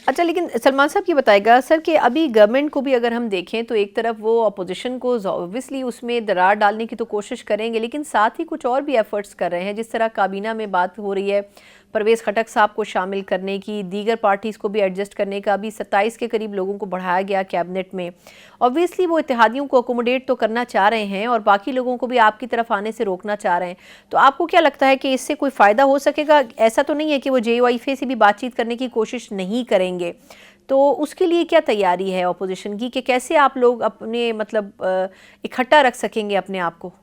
अच्छा, लेकिन सलमान साहब ये बताएगा सर कि अभी गवर्नमेंट को भी अगर हम देखें तो एक तरफ वो अपोजिशन को ऑब्वियसली उसमें दरार डालने की तो कोशिश करेंगे, लेकिन साथ ही कुछ और भी एफर्ट्स कर रहे हैं। जिस तरह काबीना में बात हो रही है परवेज़ खटक साहब को शामिल करने की, दीगर पार्टीज़ को भी एडजस्ट करने का, अभी 27 के करीब लोगों को बढ़ाया गया कैबिनेट में। ऑब्वियसली वो इत्तेहादियों को अकोमोडेट तो करना चाह रहे हैं और बाकी लोगों को भी आपकी तरफ आने से रोकना चाह रहे हैं। तो आपको क्या लगता है कि इससे कोई फ़ायदा हो सकेगा? ऐसा तो नहीं है कि वो JOIF से भी बातचीत करने की कोशिश नहीं करेंगे? तो उसके लिए क्या तैयारी है ऑपोजिशन की कि कैसे आप लोग अपने मतलब इकट्ठा रख सकेंगे अपने आप को?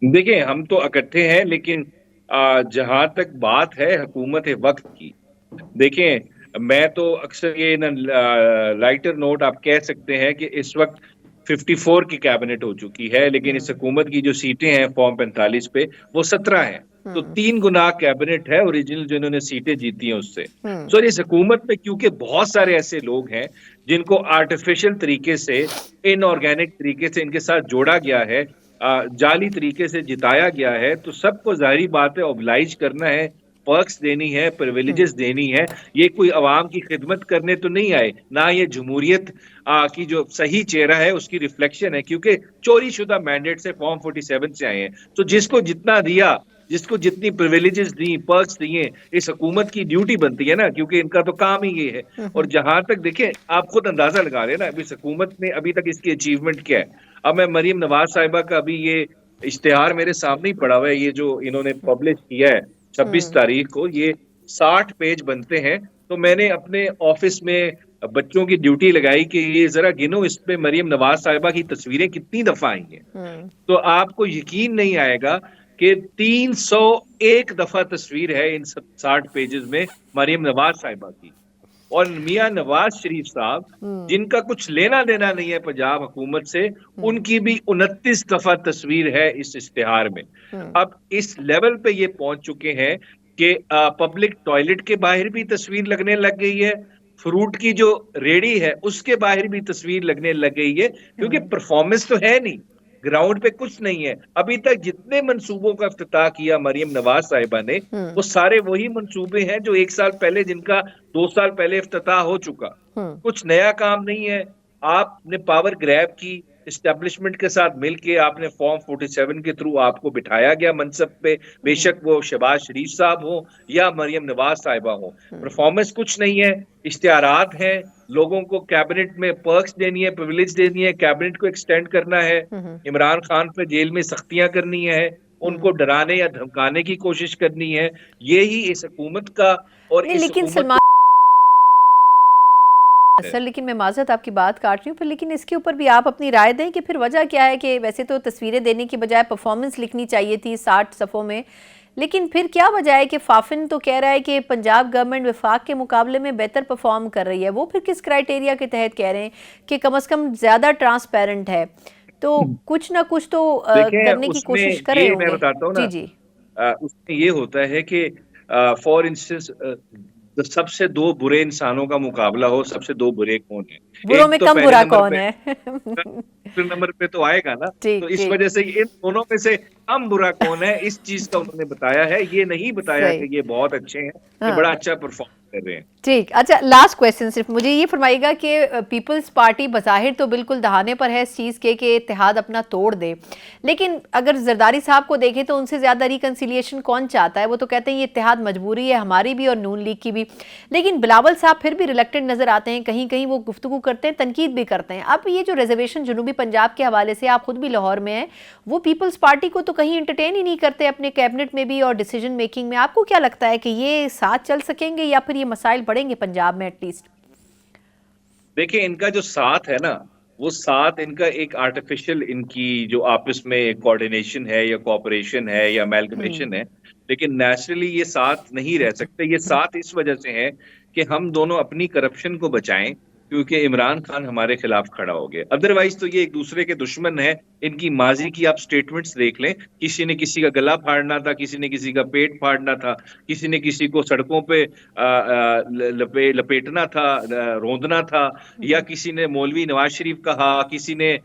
देखिए, हम तो इकट्ठे हैं, लेकिन जहां तक बात है हुकूमत वक्त की, देखें, मैं तो अक्सर ये ना लाइटर नोट आप कह सकते हैं कि इस वक्त 54 की कैबिनेट हो चुकी है, लेकिन इस हुकूमत की जो सीटें हैं फॉर्म 45 पे वो 17 हैं। तो हम्म। 3 गुना कैबिनेट है ओरिजिनल जो इन्होंने सीटें जीती हैं उससे। हम्म। सो इस हुकूमत में क्योंकि बहुत सारे ऐसे लोग हैं जिनको आर्टिफिशियल तरीके से, इनऑर्गेनिक तरीके से इनके साथ जोड़ा गया है, जाली तरीके से जिताया गया है, तो सबको जाहिर बात है ओबलाइज करना है, पर्क्स देनी है, हम्म। प्रिविलेजेस देनी है। ये कोई अवाम की खिदमत करने तो नहीं आए, ना ये जमहूरियत की जो सही चेहरा है उसकी रिफ्लेक्शन है, क्योंकि चोरी शुदा मैंडेट से फॉर्म 47 से आए हैं। तो जिसको जितना दिया, जिसको जितनी प्रिविलेजेस दी, पर्क्स दिए, इस हुकूमत की ड्यूटी बनती है ना, क्योंकि इनका तो काम ही ये है। और हम्म। जहां तक देखें, आप खुद अंदाजा लगा रहे हैं ना, अभी इस हुकूमत ने अभी तक इसकी अचीवमेंट क्या है। अब मैं मरीम नवाज साहिबा का अभी ये इश्तेहार मेरे सामने ही पड़ा हुआ है, ये जो इन्होंने पब्लिश किया है 26 हम्म। तारीख को, ये 60 पेज बनते हैं। तो मैंने अपने ऑफिस में बच्चों की ड्यूटी लगाई कि ये जरा गिनो इस पे मरीम नवाज साहिबा की तस्वीरें कितनी दफा आई हैं। हम्म। तो आपको यकीन नहीं आएगा कि 301 दफा तस्वीर है इन 60 पेजेस में मरीम नवाज साहिबा की। और मियां नवाज शरीफ साहब, हम्म। जिनका कुछ लेना देना नहीं है पंजाब हुकूमत से, हम्म। उनकी भी 29 दफा तस्वीर है इस इश्तिहार में। हम्म। अब इस लेवल पे ये पहुंच चुके हैं कि पब्लिक टॉयलेट के बाहर भी तस्वीर लगने लग गई है, फ्रूट की जो रेडी है उसके बाहर भी तस्वीर लगने लग गई है, क्योंकि हम्म। परफॉर्मेंस तो है नहीं, ग्राउंड पे कुछ नहीं है। अभी तक जितने मंसूबों का इफ्तिताह किया मरियम नवाज साहिबा ने, हम्म। वो सारे वही मंसूबे हैं जो 1 साल पहले, जिनका 2 साल पहले इफ्तिताह हो चुका। हम्म। कुछ नया काम नहीं है। आपने पावर ग्रैब की, इस्टेब्लिशमेंट के साथ मिलके आपने फॉर्म 47 के थ्रू आपको बिठाया गया मनसब पे, हम्म। बेशक वो शहबाज शरीफ साहब हो या मरियम नवाज साहिबा हो। परफॉर्मेंस कुछ नहीं है, इश्तिहारात हैं, लोगों को कैबिनेट में पर्क्स देनी है, प्रिविलेज देनी है, कैबिनेट को एक्सटेंड करना है, हम्म। इमरान खान पे जेल में सख्तियां करनी है, उनको हम्म। डराने या धमकाने की कोशिश करनी है। यही इस हुकूमत का और नहीं, इस लेकिन हुकूमत सलमान को है। सर, लेकिन मैं माजरत आपकी बात काट रही हूँ फिर, लेकिन इसके ऊपर भी आप अपनी राय दें कि फिर वजह क्या है कि वैसे तो तस्वीरें देने की बजाय परफॉर्मेंस लिखनी चाहिए थी 60 सफ़ों में, लेकिन फिर क्या वजह है कि फाफिन तो कह रहा है कि पंजाब गवर्नमेंट वफाक के मुकाबले में बेहतर परफॉर्म कर रही है, वो फिर किस क्राइटेरिया के तहत कह रहे हैं कि कम से कम ज़्यादा ट्रांसपेरेंट है? तो कुछ ना कुछ तो देखें, करने की उसमें कोशिश कर रहे ये मैं होंगे। बताता हूँ ना, जी जी। उसमें ये होता है कि फॉर इंस्टेंस, सबसे दो बुरे इंसानों का मुकाबला हो, सबसे दो बुरे कौन है? बुरों एक में तो कम पहले बुरा नंबर कौन पे, है? दूसरे नंबर पे तो आएगा ना। तो ठीक इस ठीक। वजह से इन दोनों में से कम बुरा कौन है, इस चीज का उन्होंने बताया है। ये नहीं बताया सही। कि ये बहुत अच्छे हैं, ये बड़ा हाँ। अच्छा परफॉर्म कर रहे हैं। ठीक। अच्छा, लास्ट क्वेश्चन सिर्फ मुझे ये फरमाइएगा कि पीपल्स पार्टी बज़ाहिर तो बिल्कुल दहाने पर है इस चीज़ के इत्तेहाद अपना तोड़ दे, लेकिन अगर जरदारी साहब को देखें तो उनसे ज़्यादा रिकन्सिलिएशन कौन चाहता है? वो तो कहते हैं ये इत्तेहाद मजबूरी है हमारी भी और नून लीग की भी, लेकिन बिलावल साहब फिर भी रिलेक्टेड नज़र आते हैं, कहीं कहीं वो गुफ्तगू करते हैं, तनकीद भी करते हैं। अब ये जो रिजर्वेशन जनूबी पंजाब के हवाले से, आप खुद भी लाहौर में हैं, वो पीपल्स पार्टी को तो कहीं इंटरटेन ही नहीं करते अपने कैबिनेट में भी और डिसीजन मेकिंग में। आपको क्या लगता है कि ये साथ चल सकेंगे या फिर ये मसाइल बढ़ेंगे पंजाब में एटलीस्ट? देखिए, इनका जो साथ है ना, वो साथ इनका एक आर्टिफिशियल, इनकी जो आपस में कोऑर्डिनेशन है या कोऑपरेशन है या हम्म। अमेलगमेशन है, लेकिन नेचुरली ये साथ नहीं रह सकते। ये साथ इस वजह से है कि हम दोनों अपनी करप्शन को बचाएं, क्योंकि इमरान खान हमारे खिलाफ खड़ा हो गया। अदरवाइज तो ये एक दूसरे के दुश्मन है। इनकी माजी की आप स्टेटमेंट्स देख लें, किसी ने किसी का गला फाड़ना था, किसी ने किसी का पेट फाड़ना था, किसी ने किसी को सड़कों पे लपेटना था, रौंदना था, या किसी ने मौलवी नवाज शरीफ कहा, किसी ने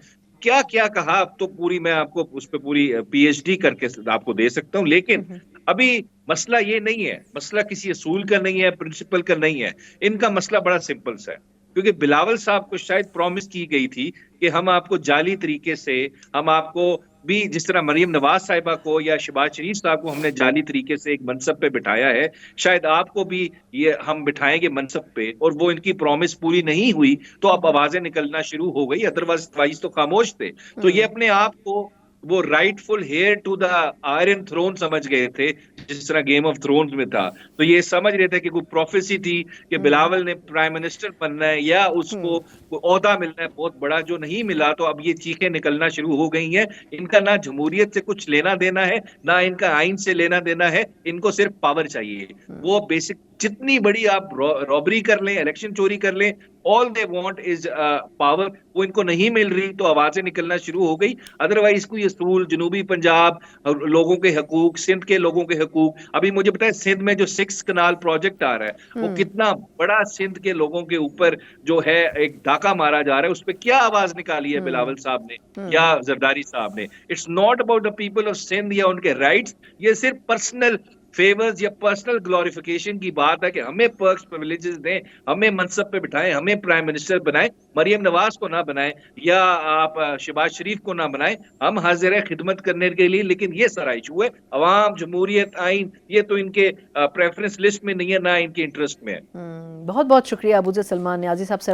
क्या क्या कहा। अब तो पूरी मैं आपको उस पर पूरी PhD करके आपको दे सकता हूं। लेकिन अभी मसला ये नहीं है, मसला किसी असूल का नहीं है, प्रिंसिपल का नहीं है। इनका मसला बड़ा सिंपल सा है, क्योंकि बिलावल साहब को शायद प्रॉमिस की गई थी कि हम आपको जाली तरीके से, हम आपको भी, जिस तरह मरियम नवाज साहिबा को या शहबाज शरीफ साहब को हमने जाली तरीके से एक मनसब पे बिठाया है, शायद आपको भी ये हम बिठाएंगे मनसब पे, और वो इनकी प्रॉमिस पूरी नहीं हुई तो अब आवाजें निकलना शुरू हो गई, अदरवाइज तो खामोश थे। तो ये अपने आप को वो rightful heir to the Iron Throne समझ गए थे, जिस तरह गेम ऑफ थ्रोन्स में था। तो ये समझ रहे थे कि कोई प्रोफेसी थी कि बिलावल ने प्राइम मिनिस्टर बनना है या उसको कोई ओहदा मिलना है बहुत बड़ा, जो नहीं मिला। तो अब ये चीखें निकलना शुरू हो गई हैं। इनका ना जमहूरियत से कुछ लेना देना है, ना इनका आइन से लेना देना है, इनको सिर्फ पावर चाहिए। वो बेसिक, जितनी बड़ी आप रॉबरी कर लें, इलेक्शन चोरी कर लें, all they want is power. वो इनको नहीं मिल रही तो आवाजें निकलना शुरू हो गई। अदरवाइज कोई असूल, जनूबी पंजाब लोगों के हकूक, सिंध के लोगों के हकूक, अभी मुझे पता है सिंध में जो 6 कनाल प्रोजेक्ट आ रहा है, वो कितना बड़ा सिंध के लोगों के ऊपर जो है एक डाका मारा जा रहा है, उस पर क्या आवाज निकाली है बिलावल साहब ने या जरदारी साहब ने। It's not about the people of Sindh या उनके राइट्स, ये सिर्फ पर्सनल फेवर्स या पर्सनल ग्लोरिफिकेशन की बात है कि हमें पर्क्स प्रिविलेजेस दें, हमें मनसब पे बिठाएं, हमें प्राइम मिनिस्टर बनाएं, मरियम नवाज को ना बनाएं या आप शहबाज शरीफ को ना बनाएं। हम हाजिर है खिदमत करने के लिए, लेकिन ये सारा इशू है अवाम, जमहूरियत, आइन, ये तो इनके प्रेफरेंस लिस्ट में नहीं है, ना इनके इंटरेस्ट में है। बहुत बहुत शुक्रिया अबूजर सलमान नियाजी साहब से